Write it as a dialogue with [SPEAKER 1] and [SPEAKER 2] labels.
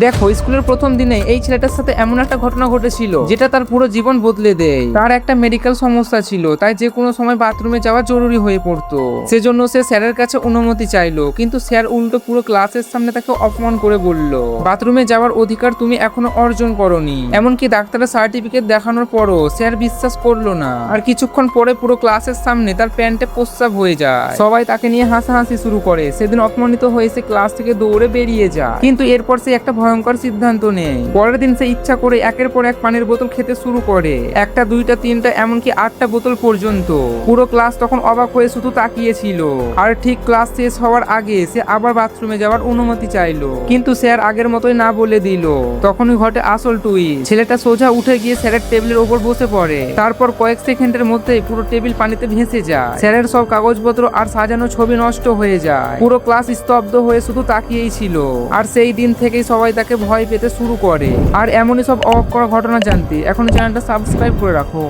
[SPEAKER 1] দেখো, স্কুলের প্রথম দিনে এই ছেলেটার সাথে এমন একটা ঘটনা ঘটেছিল যেটা তার পুরো জীবন বদলে দেয়। তার একটা মেডিকেল সমস্যা ছিল, তাই যে কোনো সময় বাথরুমে যাওয়া জরুরি হয়ে পড়তো। সেজন্য সে স্যারের কাছে অনুমতি চাইলো, কিন্তু স্যার উল্টো পুরো ক্লাসের সামনে তাকে অপমান করে বলল, বাথরুমে যাওয়ার অধিকার তুমি এখনো অর্জন করনি। এমনকি ডাক্তারের সার্টিফিকেট দেখানোর পরও স্যার বিশ্বাস করলো না। আর কিছুক্ষণ পরে পুরো ক্লাসের সামনে তার প্যান্টে প্রস্রাব হয়ে যায়। সবাই তাকে নিয়ে হাসাহাসি শুরু করে। সেদিন অপমানিত হয়ে সে ক্লাস থেকে দৌড়ে বেরিয়ে যায়। কিন্তু এরপর সে একটা ভয়ঙ্কর সিদ্ধান্ত নেয়। পরের দিন সে ইচ্ছা করে একের পর এক পানির বোতল খেতে শুরু করে। একটা, দুইটা, তিনটা, এমনকি 8টা বোতল পর্যন্ত। পুরো ক্লাস তখন অবাক হয়ে শুধু তাকিয়েছিল। আর ঠিক ক্লাস শেষ হওয়ার আগে সে আবার বাথরুমে যাওয়ার অনুমতি চাইলো, কিন্তু স্যার আগের মতোই না বলে দিল। তখনই ঘটে আসল টুইস্ট। ছেলেটা সোজা উঠে গিয়ে স্যারের টেবিলের উপর বসে পড়ে। তারপর কয়েক সেকেন্ডের মধ্যেই পুরো টেবিল পানিতে ভেসে যায়। স্যারের সব কাগজপত্র আর সাজানো ছবি নষ্ট হয়ে যায়। পুরো ক্লাস স্তব্ধ হয়ে শুধু তাকিয়েই ছিল। আর সেই দিন থেকেই সবাই তাকে ভয় পেতে শুরু করে। আর এমনই সব অবাক করা ঘটনা জানতে এখন চ্যানেলটা সাবস্ক্রাইব করে রাখো।